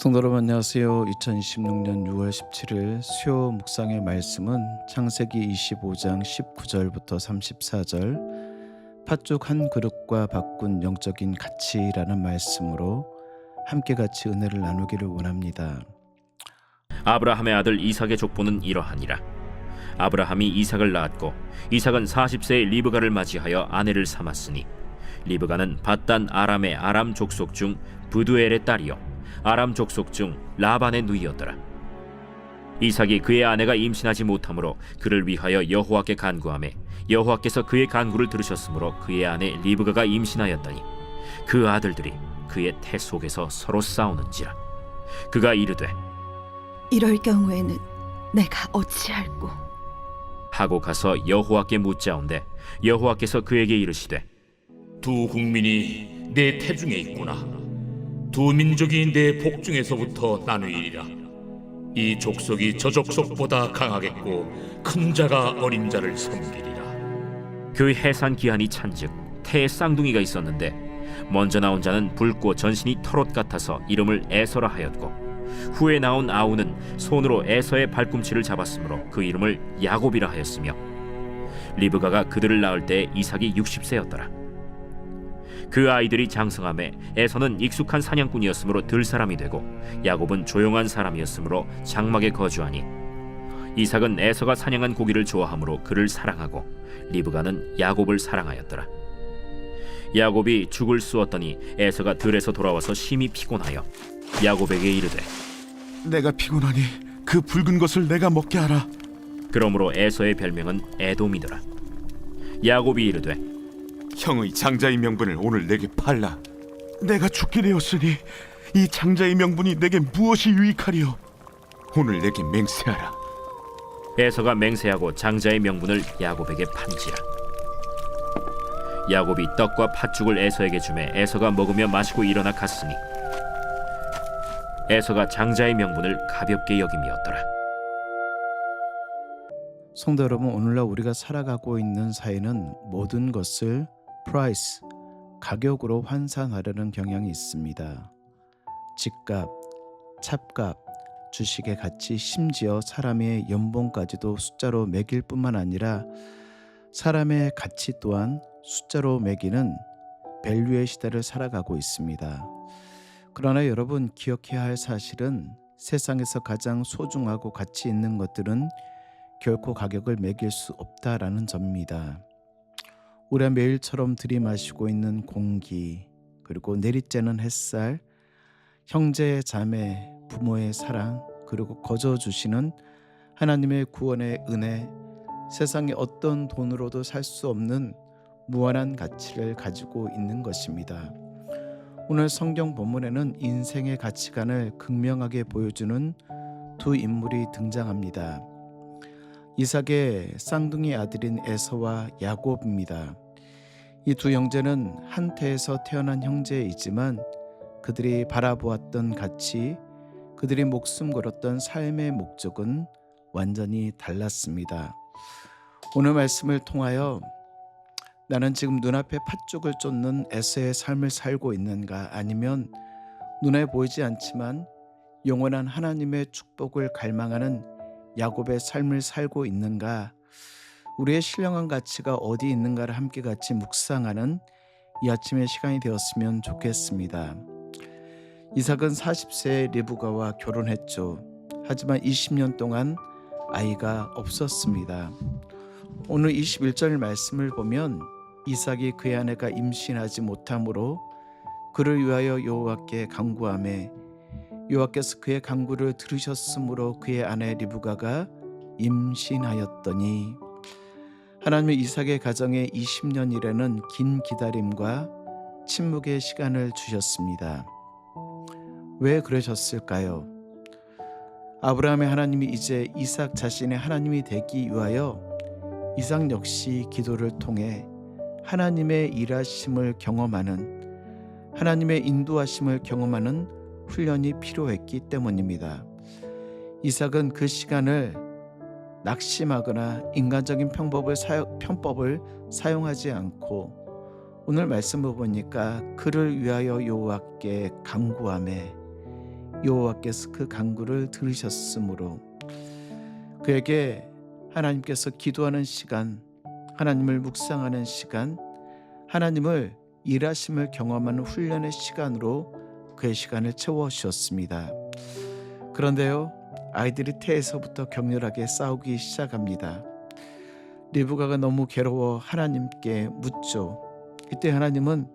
성도 여러분 안녕하세요. 2026년 6월 17일 수요 묵상의 말씀은 창세기 25장 19절부터 34절 팥죽 한 그릇과 바꾼 영적인 가치라는 말씀으로 함께 같이 은혜를 나누기를 원합니다. 아브라함의 아들 이삭의 족보는 이러하니라. 아브라함이 이삭을 낳았고 이삭은 40세의 리브가를 맞이하여 아내를 삼았으니 리브가는 밧단 아람의 아람 족속 중 브두엘의 딸이요 아람 족속 중 라반의 누이였더라. 이삭이 그의 아내가 임신하지 못하므로 그를 위하여 여호와께 간구하매 여호와께서 그의 간구를 들으셨으므로 그의 아내 리브가가 임신하였더니 그 아들들이 그의 태 속에서 서로 싸우는지라. 그가 이르되 이럴 경우에는 내가 어찌할꼬? 하고 가서 여호와께 묻자온데 여호와께서 그에게 이르시되 두 국민이 내 태중에 있구나. 두 민족이 내 복중에서부터 나누이리라. 이 족속이 저 족속보다 강하겠고 큰 자가 어린 자를 섬기리라. 그 해산 기한이 찬즉 태에 쌍둥이가 있었는데 먼저 나온 자는 붉고 전신이 털옷 같아서 이름을 에서라 하였고 후에 나온 아우는 손으로 에서의 발꿈치를 잡았으므로 그 이름을 야곱이라 하였으며 리브가가 그들을 낳을 때 이삭이 60세였더라. 그 아이들이 장성함에 에서는 익숙한 사냥꾼이었으므로 들사람이 되고 야곱은 조용한 사람이었으므로 장막에 거주하니 이삭은 에서가 사냥한 고기를 좋아하므로 그를 사랑하고 리브가는 야곱을 사랑하였더라. 야곱이 죽을 쑤었더니 에서가 들에서 돌아와서 심히 피곤하여 야곱에게 이르되 내가 피곤하니 그 붉은 것을 내가 먹게 하라. 그러므로 에서의 별명은 에돔이더라. 야곱이 이르되 형의 장자의 명분을 오늘 내게 팔라. 내가 죽게 되었으니 이 장자의 명분이 내게 무엇이 유익하리요? 오늘 내게 맹세하라. 에서가 맹세하고 장자의 명분을 야곱에게 판지라. 야곱이 떡과 팥죽을 에서에게 주매 에서가 먹으며 마시고 일어나 갔으니 에서가 장자의 명분을 가볍게 여김이었더라. 성도 여러분, 오늘날 우리가 살아가고 있는 사회는 모든 것을 프라이스, 가격으로 환산하려는 경향이 있습니다. 집값, 찹값, 주식의 가치, 심지어 사람의 연봉까지도 숫자로 매길 뿐만 아니라 사람의 가치 또한 숫자로 매기는 밸류의 시대를 살아가고 있습니다. 그러나 여러분, 기억해야 할 사실은 세상에서 가장 소중하고 가치 있는 것들은 결코 가격을 매길 수 없다라는 점입니다. 우리가 매일처럼 들이마시고 있는 공기, 그리고 내리쬐는 햇살, 형제, 자매, 부모의 사랑, 그리고 거저주시는 하나님의 구원의 은혜, 세상의 어떤 돈으로도 살 수 없는 무한한 가치를 가지고 있는 것입니다. 오늘 성경 본문에는 인생의 가치관을 극명하게 보여주는 두 인물이 등장합니다. 이삭의 쌍둥이 아들인 에서와 야곱입니다. 이 두 형제는 한 태에서 태어난 형제이지만 그들이 바라보았던 가치, 그들이 목숨 걸었던 삶의 목적은 완전히 달랐습니다. 오늘 말씀을 통하여 나는 지금 눈앞에 팥죽을 쫓는 에서의 삶을 살고 있는가, 아니면 눈에 보이지 않지만 영원한 하나님의 축복을 갈망하는 야곱의 삶을 살고 있는가, 우리의 신령한 가치가 어디 있는가를 함께 같이 묵상하는 이 아침의 시간이 되었으면 좋겠습니다. 이삭은 40세의 리브가와 결혼했죠. 하지만 20년 동안 아이가 없었습니다. 오늘 21절 말씀을 보면 이삭이 그의 아내가 임신하지 못함으로 그를 위하여 여호와께 간구하매 여호와께서 그의 간구를 들으셨으므로 그의 아내 리브가가 임신하였더니, 하나님의 이삭의 가정에 20년이라는 긴 기다림과 침묵의 시간을 주셨습니다. 왜 그러셨을까요? 아브라함의 하나님이 이제 이삭 자신의 하나님이 되기 위하여 이삭 역시 기도를 통해 하나님의 일하심을 경험하는, 하나님의 인도하심을 경험하는 훈련이 필요했기 때문입니다. 이삭은 그 시간을 낙심하거나 인간적인 편법을 사용하지 않고 오늘 말씀을 보니까 그를 위하여 여호와께 간구하매 여호와께서 그 간구를 들으셨으므로 그에게 하나님께서 기도하는 시간, 하나님을 묵상하는 시간, 하나님을 일하심을 경험하는 훈련의 시간으로 그의 시간을 채워주셨습니다. 그런데요, 아이들이 태에서부터 격렬하게 싸우기 시작합니다. 리브가가 너무 괴로워 하나님께 묻죠. 이때 하나님은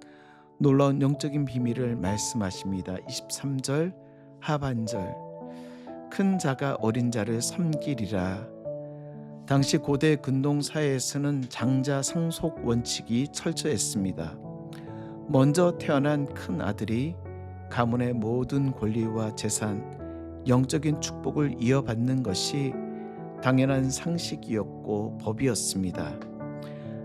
놀라운 영적인 비밀을 말씀하십니다. 23절 하반절, 큰 자가 어린 자를 섬기리라. 당시 고대 근동 사회에서는 장자 상속 원칙이 철저했습니다. 먼저 태어난 큰 아들이 가문의 모든 권리와 재산, 영적인 축복을 이어받는 것이 당연한 상식이었고 법이었습니다.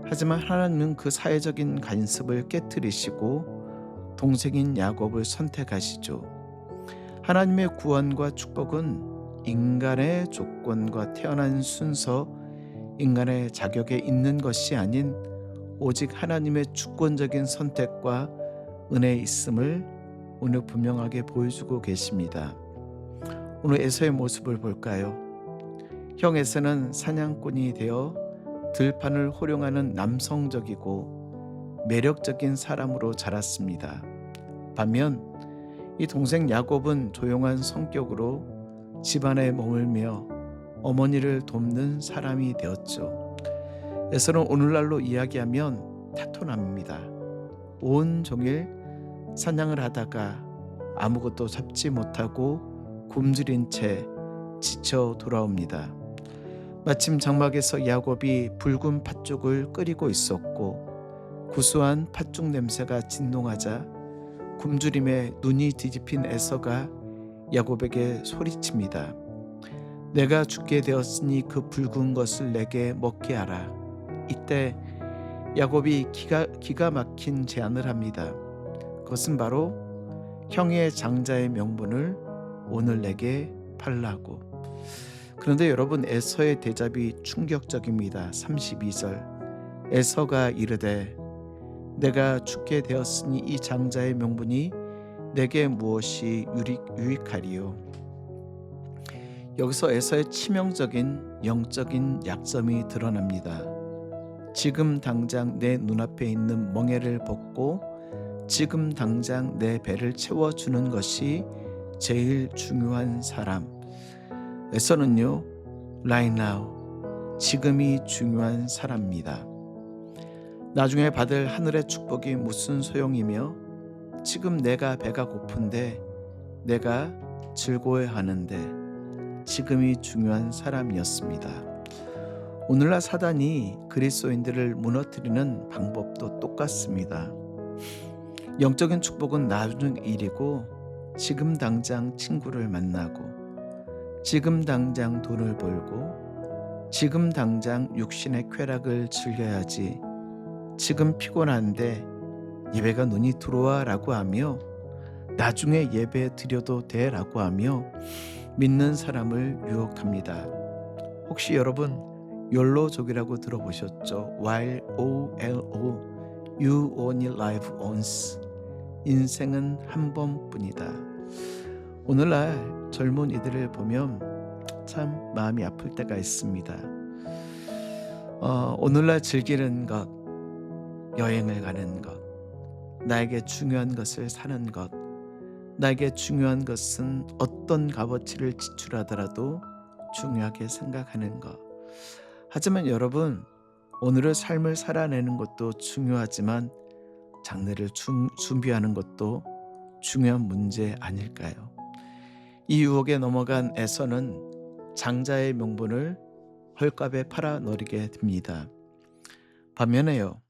하지만 하나님은 그 사회적인 관습을 깨뜨리시고 동생인 야곱을 선택하시죠. 하나님의 구원과 축복은 인간의 조건과 태어난 순서, 인간의 자격에 있는 것이 아닌 오직 하나님의 주권적인 선택과 은혜에 있음을 오늘 분명하게 보여주고 계십니다. 오늘 에서의 모습을 볼까요? 형 에서는 사냥꾼이 되어 들판을 호령하는 남성적이고 매력적인 사람으로 자랐습니다. 반면 이 동생 야곱은 조용한 성격으로 집안에 머물며 어머니를 돕는 사람이 되었죠. 에서는 오늘날로 이야기하면 타토남입니다. 온종일 사냥을 하다가 아무것도 잡지 못하고 굶주린 채 지쳐 돌아옵니다. 마침 장막에서 야곱이 붉은 팥죽을 끓이고 있었고 구수한 팥죽 냄새가 진동하자 굶주림에 눈이 뒤집힌 에서가 야곱에게 소리칩니다. 내가 죽게 되었으니 그 붉은 것을 내게 먹게 하라. 이때 야곱이 기가 막힌 제안을 합니다. 그것은 바로 형의 장자의 명분을 오늘 내게 팔라고. 그런데 여러분, 에서의 대답이 충격적입니다. 32절, 에서가 이르되 내가 죽게 되었으니 이 장자의 명분이 내게 무엇이 유익하리요. 여기서 에서의 치명적인 영적인 약점이 드러납니다. 지금 당장 내 눈앞에 있는 멍에를 벗고 지금 당장 내 배를 채워주는 것이 제일 중요한 사람. 에서는요, right now, 지금이 중요한 사람입니다. 나중에 받을 하늘의 축복이 무슨 소용이며 지금 내가 배가 고픈데 내가 즐거워하는데 지금이 중요한 사람이었습니다. 오늘날 사단이 그리스도인들을 무너뜨리는 방법도 똑같습니다. 영적인 축복은 나중 일이고 지금 당장 친구를 만나고 지금 당장 돈을 벌고 지금 당장 육신의 쾌락을 즐겨야지, 지금 피곤한데 예배가 눈이 들어와 라고 하며 나중에 예배 드려도 돼 라고 하며 믿는 사람을 유혹합니다. 혹시 여러분 욜로족이라고 들어보셨죠? YOLO, You only live once. 인생은 한 번뿐이다. 오늘날 젊은이들을 보면 참 마음이 아플 때가 있습니다. 오늘날 즐기는 것, 여행을 가는 것, 나에게 중요한 것을 사는 것, 나에게 중요한 것은 어떤 값어치를 지출하더라도 중요하게 생각하는 것. 하지만 여러분, 오늘의 삶을 살아내는 것도 중요하지만 장래를 준비하는 것도 중요한 문제 아닐까요? 이 유혹에 넘어간 에서는 장자의 명분을 헐값에 팔아버리게 됩니다. 반면에요,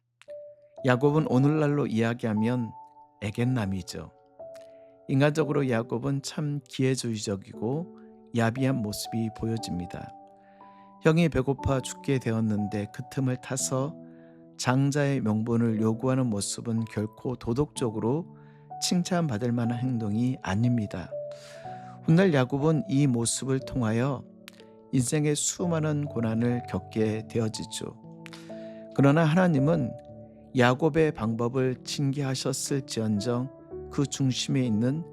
야곱은 오늘날로 이야기하면 애견남이죠. 인간적으로 야곱은 참 기회주의적이고 야비한 모습이 보여집니다. 형이 배고파 죽게 되었는데 그 틈을 타서 장자의 명분을 요구하는 모습은 결코 도덕적으로 칭찬받을 만한 행동이 아닙니다. 훗날 야곱은 이 모습을 통하여 인생의 수많은 고난을 겪게 되어지죠. 그러나 하나님은 야곱의 방법을 징계하셨을지언정 그 중심에 있는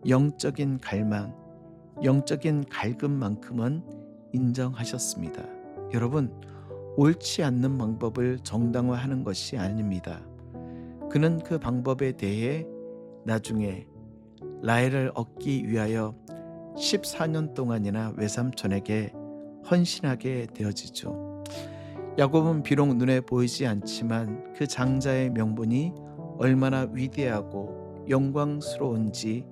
영적인 갈망, 영적인 갈급만큼은 인정하셨습니다. 여러분, 옳지 않는 방법을 정당화하는 것이 아닙니다. 그는 그 방법에 대해 나중에 라헬을 얻기 위하여 14년 동안이나 외삼촌에게 헌신하게 되어지죠. 야곱은 비록 눈에 보이지 않지만 그 장자의 명분이 얼마나 위대하고 영광스러운지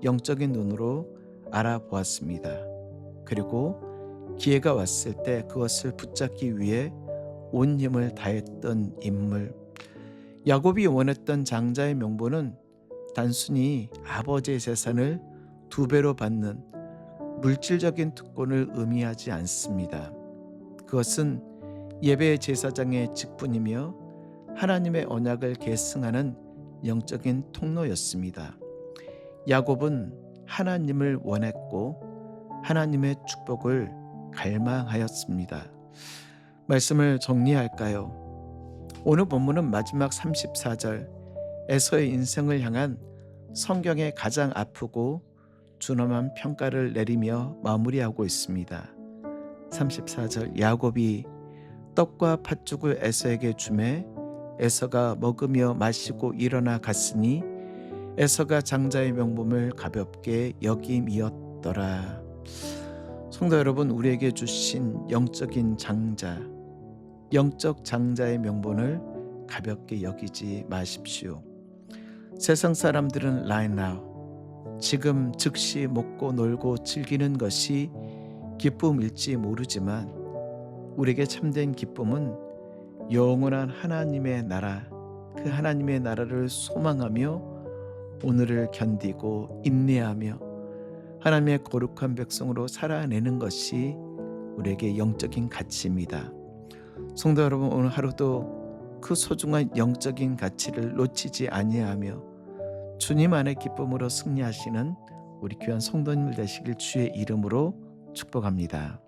영적인 눈으로 알아보았습니다. 그리고 기회가 왔을 때 그것을 붙잡기 위해 온 힘을 다했던 인물. 야곱이 원했던 장자의 명분은 단순히 아버지의 재산을 2배로 받는 물질적인 특권을 의미하지 않습니다. 그것은 예배 제사장의 직분이며 하나님의 언약을 계승하는 영적인 통로였습니다. 야곱은 하나님을 원했고 하나님의 축복을 갈망하였습니다. 말씀을 정리할까요? 오늘 본문은 마지막 34절 에서의 인생을 향한 성경의 가장 아프고 준엄한 평가를 내리며 마무리하고 있습니다. 34절 야곱이 떡과 팥죽을 에서에게 주매 에서가 먹으며 마시고 일어나 갔으니 에서가 장자의 명분을 가볍게 여김이었더라. 성도 여러분, 우리에게 주신 영적인 장자, 영적 장자의 명분을 가볍게 여기지 마십시오. 세상 사람들은 right now, 지금 즉시 먹고 놀고 즐기는 것이 기쁨일지 모르지만 우리에게 참된 기쁨은 영원한 하나님의 나라, 그 하나님의 나라를 소망하며 오늘을 견디고 인내하며 하나님의 거룩한 백성으로 살아내는 것이 우리에게 영적인 가치입니다. 성도 여러분, 오늘 하루도 그 소중한 영적인 가치를 놓치지 아니하며 주님 안의 기쁨으로 승리하시는 우리 귀한 성도님들 되시길 주의 이름으로 축복합니다.